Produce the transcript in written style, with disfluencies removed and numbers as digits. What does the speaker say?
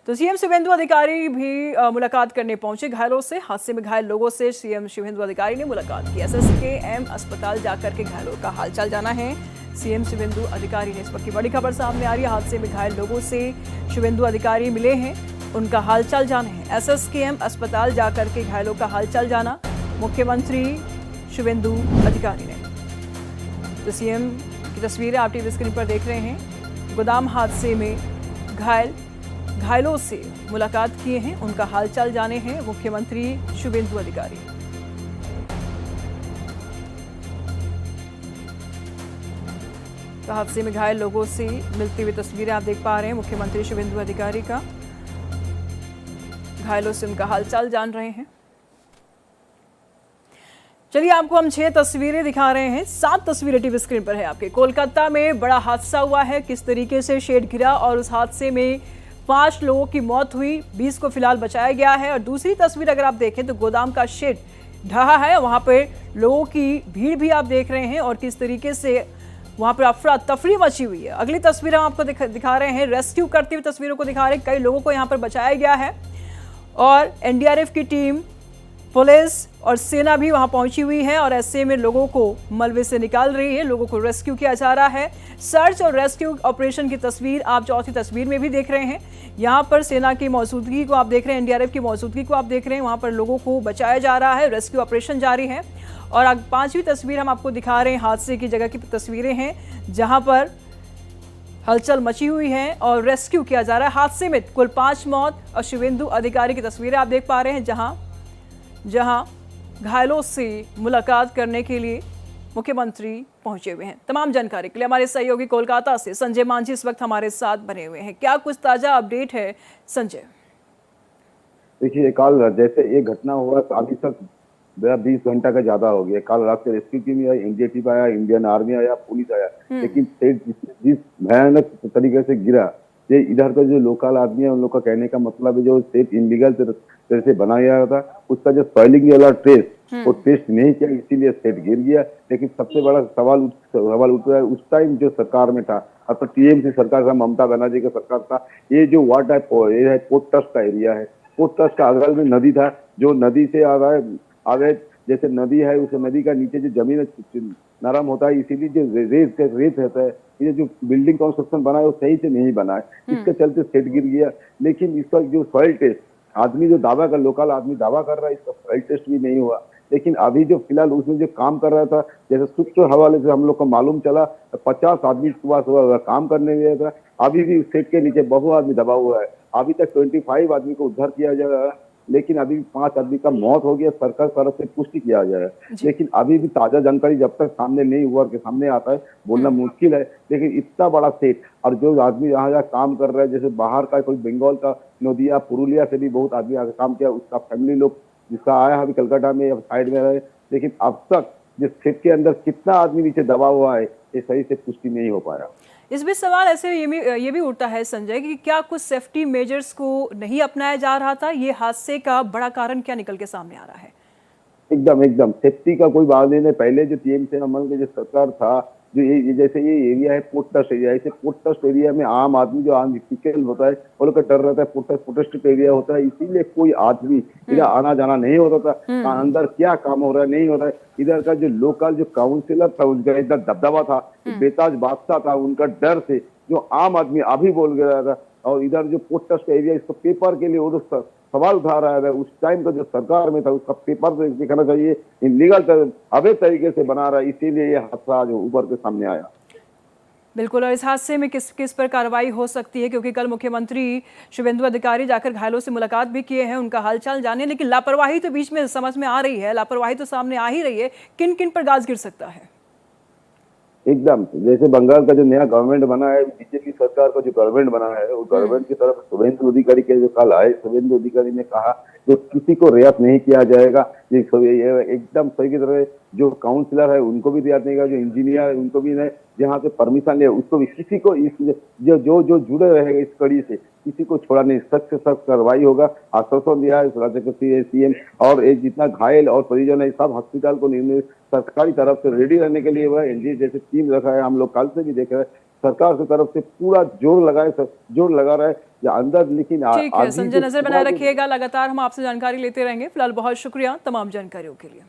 तो सीएम शुभेंदु अधिकारी भी मुलाकात करने पहुंचे घायलों से। हादसे में घायल लोगों से सीएम शुभेंदु अधिकारी ने मुलाकात की। एसएसकेएम अस्पताल जाकर के घायलों का हालचाल जाना है। सीएम शुभेंदु अधिकारी ने, इस वक्त की बड़ी खबर सामने आ रही है। हादसे में घायल लोगों से शुभेंदु अधिकारी मिले हैं, उनका हालचाल जाना है। एसएसकेएम अस्पताल जाकर के घायलों का हालचाल जाना मुख्यमंत्री शुभेंदु अधिकारी ने। तो सीएम की तस्वीरें आप टीवी स्क्रीन पर देख रहे हैं। गोदाम हादसे में घायलों से मुलाकात किए हैं, उनका हालचाल जाने हैं मुख्यमंत्री शुभेंदु अधिकारी। तो हादसे में घायल लोगों से मिलती हुई तस्वीरें आप देख पा रहे हैं मुख्यमंत्री शुभेंदु अधिकारी का। घायलों से उनका हालचाल जान रहे हैं। चलिए आपको हम 6 तस्वीरें दिखा रहे हैं। 7 तस्वीरें टीवी स्क्रीन पर है आपके। कोलकाता में बड़ा हादसा हुआ है, किस तरीके से शेड गिरा और उस हादसे में 5 लोगों की मौत हुई, 20 को फिलहाल बचाया गया है। और दूसरी तस्वीर अगर आप देखें तो गोदाम का शेड ढहा है, वहां पर लोगों की भीड़ भी आप देख रहे हैं और किस तरीके से वहां पर अफरा तफरी मची हुई है। अगली तस्वीर हम आपको दिखा रहे हैं, रेस्क्यू करती हुई तस्वीरों को दिखा रहे हैं। कई लोगों को यहाँ पर बचाया गया है और एनडीआरएफ की टीम, पुलिस और सेना भी वहां पहुंची हुई है और ऐसे में लोगों को मलबे से निकाल रही है, लोगों को रेस्क्यू किया जा रहा है। सर्च और रेस्क्यू ऑपरेशन की तस्वीर आप चौथी तस्वीर में भी देख रहे हैं। यहां पर सेना की मौजूदगी को आप देख रहे हैं, एनडीआरएफ की मौजूदगी को आप देख रहे हैं। वहां पर लोगों को बचाया जा रहा है, रेस्क्यू ऑपरेशन जारी है। और 5वीं तस्वीर हम आपको दिखा रहे हैं, हादसे की जगह की तस्वीरें हैं जहां पर हलचल मची हुई है और रेस्क्यू किया जा रहा है। हादसे में कुल 5 मौत और शुभेंदु अधिकारी की तस्वीरें आप देख पा रहे हैं जहां घायलों से मुलाकात करने के लिए मुख्यमंत्री पहुंचे हुए हैं। तमाम जानकारी के लिए हमारे सहयोगी कोलकाता से संजय मांझी इस वक्त हमारे साथ बने हुए हैं। क्या कुछ ताजा अपडेट है संजय? देखिए, कल जैसे ये घटना हुआ अभी तक 20 घंटा का ज्यादा हो गया। कल रात से रेस्क्यू टीम आया, एनडीआरएफ आया, इंडियन आर्मी आया, पुलिस आया, लेकिन जिस भयानक तरीके से गिरा, ये इधर का जो लोकल आदमी है उन लोग का कहने का मतलब है जो सेट इनलीगल तरह से बनाया गया था, उसका जो सॉइलिंग वाला टेस्ट वो टेस्ट नहीं किया, इसीलिए सेट गिर गया। लेकिन सबसे बड़ा सवाल उठ रहा है उस टाइम जो सरकार में था, अब तो टीएमसी सरकार था, ममता बनर्जी का सरकार था, ये जो वार्ड है पोर्ट ट्रस्ट का एरिया है। पोर्ट ट्रस्ट का अगल में नदी था, जो नदी से आगे जैसे नदी है, उस नदी का नीचे जो जमीन नरम होता है, इसीलिए जो रेत रहता है, ये जो बिल्डिंग कंस्ट्रक्शन बना है वो सही से नहीं बना है, इसके चलते सेट गिर गया। लेकिन इसका जो सॉइल टेस्ट आदमी जो दावा कर लोकल आदमी दावा कर रहा है, इसका सॉइल टेस्ट भी नहीं हुआ। लेकिन अभी जो फिलहाल उसमें जो काम कर रहा था, जैसे सूत्र हवाले से हम लोग को मालूम चला, 50 आदमी सुबह काम करने गया था। अभी भी सेट के नीचे बहुत आदमी दबा हुआ है। अभी तक 25 आदमी को उद्धार किया जा रहा है, लेकिन अभी 5 आदमी का मौत हो गया। सरकार तरफ से पुष्टि किया जा रहा है, लेकिन अभी भी ताजा जानकारी जब तक सामने नहीं हुआ के सामने आता है बोलना मुश्किल है। लेकिन इतना बड़ा सेट और जो आदमी यहाँ काम कर रहा है, जैसे बाहर का कोई बंगाल का, नदिया, पुरुलिया से भी बहुत आदमी आकर काम किया, उसका फैमिली लोग जिसका आया अभी कलकत्ता में साइड में रहे, लेकिन अब तक जिस सेट के अंदर कितना आदमी नीचे दबा हुआ है ये सही से पुष्टि नहीं हो पाया। इस बीच सवाल ऐसे ये भी उठता है संजय कि क्या कुछ सेफ्टी मेजर्स को नहीं अपनाया जा रहा था? ये हादसे का बड़ा कारण क्या निकल के सामने आ रहा है? एकदम सेफ्टी का कोई बात नहीं। पहले जो टीएमसी अमल के जो सरकार था, जो ये जैसे ये एरिया है पोर्ट ट्रस्ट एरिया, ऐसे पोर्ट ट्रस्ट एरिया में आम आदमी जो आम टिकल होता है वो लोग का डर रहता है, पोर्ट एरिया होता है, इसीलिए कोई आदमी इधर आना जाना नहीं होता था। अंदर क्या काम हो रहा है नहीं हो रहा है। इधर का जो लोकल जो काउंसिलर था उसका इधर दबदबा था, बेताज बादशाह था, उनका डर से जो आम आदमी अभी बोल गया था। और इधर जो पोर्ट ट्रस्ट एरिया, इसको पेपर के लिए वो सवाल उठा रहा है, उस टाइम का जो सरकार में था उसका पेपर दिखाना चाहिए, इनलीगल अवैध तरीके से बना रहा है, इसीलिए ये हादसा आज ऊपर के सामने आया। बिल्कुल, और इस हादसे में किस पर कार्रवाई हो सकती है? क्योंकि कल मुख्यमंत्री शुभेंदु अधिकारी जाकर घायलों से मुलाकात भी किए हैं, उनका हालचाल जाने, लेकिन लापरवाही तो बीच में समझ में आ रही है, लापरवाही तो सामने आ ही रही है। किन किन पर गाज गिर सकता है? एकदम जैसे बंगाल का जो नया गवर्नमेंट बना है, बीजेपी सरकार का जो गवर्नमेंट बना है, वो गवर्नमेंट की तरफ शुभेंदु अधिकारी के जो कल आए, शुभेंदु अधिकारी ने कहा जो किसी को रियायत नहीं किया जाएगा। एकदम सही की तरह जो काउंसिलर है उनको भी रियायत नहीं किया, जो इंजीनियर है उनको भी नहीं, जहाँ से परमिशन ले उसको भी, किसी को जो जुड़े रहेगा इस कड़ी से किसी को छोड़ा नहीं, सख्त से सख्त कार्रवाई होगा। आश्वासन दिया है राज्य के सीएम। और एक जितना घायल और परिजन है सब हॉस्पिटल को सरकारी तरफ से रेडी रहने के लिए वह एनडीए जैसे टीम रखा है। हम लोग कल से भी देख रहे हैं सरकार की तरफ से पूरा जोर लगा रहा है या अंदर, लेकिन ठीक है अभी संजय, जो नजर बनाए सुबह जो रखिएगा, लगातार हम आपसे जानकारी लेते रहेंगे। फिलहाल बहुत शुक्रिया तमाम जानकारियों के लिए।